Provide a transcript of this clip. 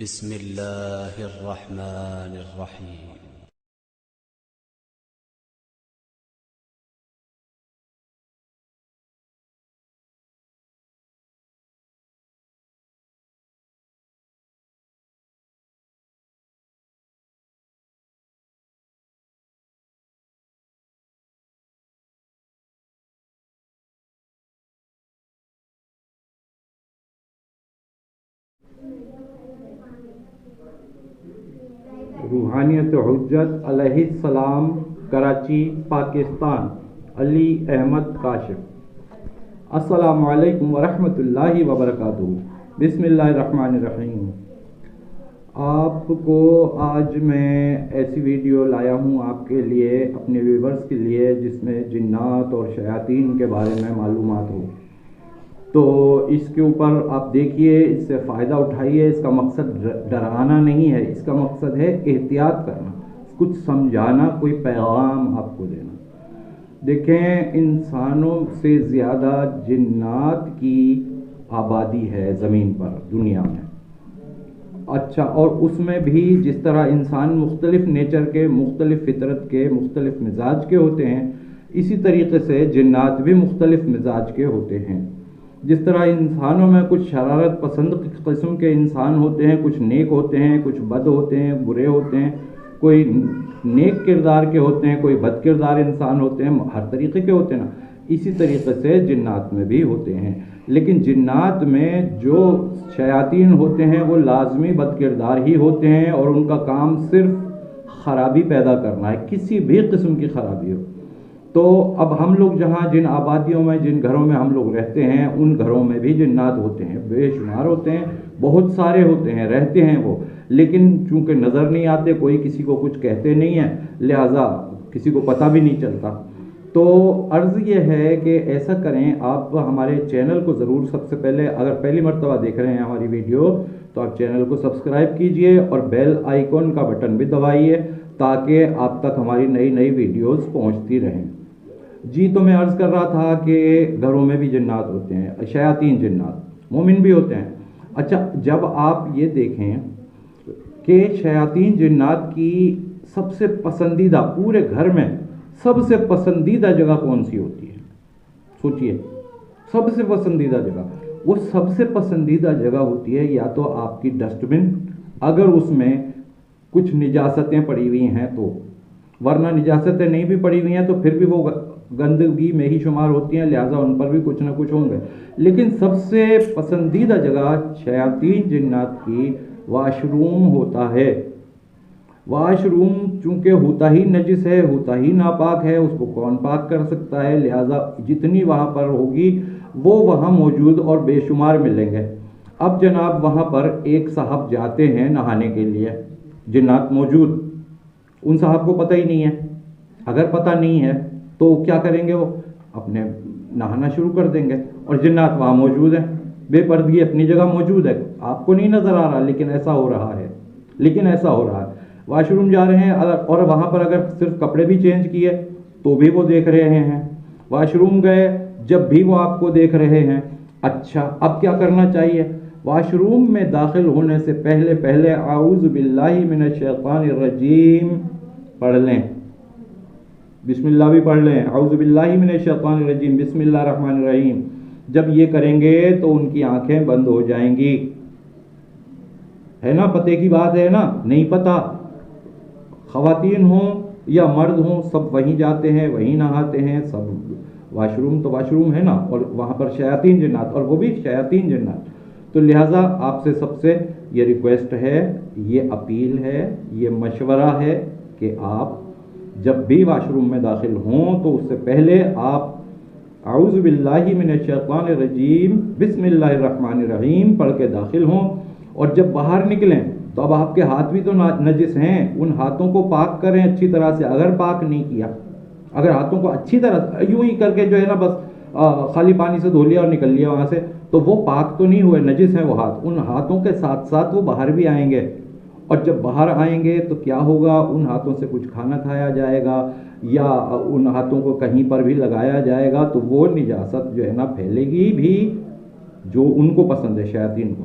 بسم الله الرحمن الرحيم. روحانیت حجت علیہ السلام، کراچی، پاکستان. علی احمد کاشف. السلام علیکم ورحمۃ اللہ وبرکاتہ. بسم اللہ الرحمن الرحیم. آپ کو آج میں ایسی ویڈیو لایا ہوں آپ کے لیے، اپنے ویورز کے لیے، جس میں جنات اور شیاطین کے بارے میں معلومات ہو. تو اس کے اوپر آپ دیکھیے، اس سے فائدہ اٹھائیے. اس کا مقصد ڈرانا نہیں ہے، اس کا مقصد ہے احتیاط کرنا، کچھ سمجھانا، کوئی پیغام آپ کو دینا. دیکھیں، انسانوں سے زیادہ جنات کی آبادی ہے زمین پر، دنیا میں. اچھا، اور اس میں بھی جس طرح انسان مختلف نیچر کے، مختلف فطرت کے، مختلف مزاج کے ہوتے ہیں، اسی طریقے سے جنات بھی مختلف مزاج کے ہوتے ہیں. جس طرح انسانوں میں کچھ شرارت پسند قسم کے انسان ہوتے ہیں، کچھ نیک ہوتے ہیں، کچھ بد ہوتے ہیں، برے ہوتے ہیں، کوئی نیک کردار کے ہوتے ہیں، کوئی بد کردار انسان ہوتے ہیں، ہر طریقے کے ہوتے ہیں نا. اسی طریقے سے جنات میں بھی ہوتے ہیں. لیکن جنات میں جو شیاطین ہوتے ہیں وہ لازمی بد کردار ہی ہوتے ہیں، اور ان کا کام صرف خرابی پیدا کرنا ہے، کسی بھی قسم کی خرابی ہو. تو اب ہم لوگ جہاں جن آبادیوں میں، جن گھروں میں ہم لوگ رہتے ہیں، ان گھروں میں بھی جنات ہوتے ہیں، بے شمار ہوتے ہیں، بہت سارے ہوتے ہیں، رہتے ہیں وہ. لیکن چونکہ نظر نہیں آتے، کوئی کسی کو کچھ کہتے نہیں ہیں، لہٰذا کسی کو پتہ بھی نہیں چلتا. تو عرض یہ ہے کہ ایسا کریں، آپ ہمارے چینل کو ضرور، سب سے پہلے اگر پہلی مرتبہ دیکھ رہے ہیں ہماری ویڈیو، تو آپ چینل کو سبسکرائب کیجئے اور بیل آئیکن کا بٹن بھی دبائیے، تاکہ آپ تک ہماری نئی ویڈیوز پہنچتی رہیں. جی، تو میں عرض کر رہا تھا کہ گھروں میں بھی جنات ہوتے ہیں، شیاطین جنات، مومن بھی ہوتے ہیں. اچھا، جب آپ یہ دیکھیں کہ شیاطین جنات کی سب سے پسندیدہ، پورے گھر میں سب سے پسندیدہ جگہ کون سی ہوتی ہے؟ سوچئے، سب سے پسندیدہ جگہ. وہ سب سے پسندیدہ جگہ ہوتی ہے یا تو آپ کی ڈسٹ بن، اگر اس میں کچھ نجاستیں پڑی ہوئی ہیں تو، ورنہ نجاستیں نہیں بھی پڑی ہوئی ہیں تو پھر بھی وہ گندگی میں ہی شمار ہوتی ہیں، لہٰذا ان پر بھی کچھ نہ کچھ ہوں گے. لیکن سب سے پسندیدہ جگہ شیاطین جنات کی واش روم ہوتا ہے. واش روم چونکہ ہوتا ہی نجس ہے، ہوتا ہی ناپاک ہے، اس کو کون پاک کر سکتا ہے، لہٰذا جتنی وہاں پر ہوگی وہ وہاں موجود اور بے شمار ملیں گے. اب جناب، وہاں پر ایک صاحب جاتے ہیں نہانے کے لیے، جنات موجود، ان صاحب کو پتہ ہی نہیں ہے. اگر پتہ نہیں ہے تو کیا کریں گے؟ وہ اپنے نہانا شروع کر دیں گے، اور جنات وہاں موجود ہیں، بے پردگی اپنی جگہ موجود ہے، آپ کو نہیں نظر آ رہا، لیکن ایسا ہو رہا ہے. واش روم جا رہے ہیں، اور وہاں پر اگر صرف کپڑے بھی چینج کیے تو بھی وہ دیکھ رہے ہیں. واش روم گئے، جب بھی وہ آپ کو دیکھ رہے ہیں. اچھا، اب کیا کرنا چاہیے؟ واش روم میں داخل ہونے سے پہلے اعوذ باللہ من الشیطان الرجیم پڑھ لیں. بسم اللہ بھی پڑھ لیں، اعوذ باللہ من الشیطان الرجیم، بسم اللہ الرحمن الرحیم. جب یہ کریں گے تو ان کی آنکھیں بند ہو جائیں گی. ہے نا، پتے کی بات ہے نا؟ نہیں پتہ، خواتین ہوں یا مرد ہوں، سب وہیں جاتے ہیں، وہیں نہاتے ہیں، سب واش روم تو واش روم ہے نا، اور وہاں پر شیاطین جنات، اور وہ بھی شیاطین جنات. تو لہٰذا آپ سے سب سے یہ ریکویسٹ ہے، یہ اپیل ہے، یہ مشورہ ہے کہ آپ جب بھی واش روم میں داخل ہوں تو اس سے پہلے آپ اعوذ باللہ من الشیطان الرجیم بسم اللہ الرحمن الرحیم پڑھ کے داخل ہوں. اور جب باہر نکلیں تو اب آپ کے ہاتھ بھی تو نجس ہیں، ان ہاتھوں کو پاک کریں اچھی طرح سے. اگر پاک نہیں کیا، اگر ہاتھوں کو اچھی طرح یوں ہی کر کے جو ہے نا بس خالی پانی سے دھو لیا اور نکل لیا وہاں سے، تو وہ پاک تو نہیں ہوئے، نجس ہیں وہ ہاتھ. ان ہاتھوں کے ساتھ ساتھ وہ باہر بھی آئیں گے، اور جب باہر آئیں گے تو کیا ہوگا؟ ان ہاتھوں سے کچھ کھانا کھایا جائے گا، یا ان ہاتھوں کو کہیں پر بھی لگایا جائے گا، تو وہ نجاست جو ہے نا پھیلے گی بھی، جو ان کو پسند ہے شیاطین کو.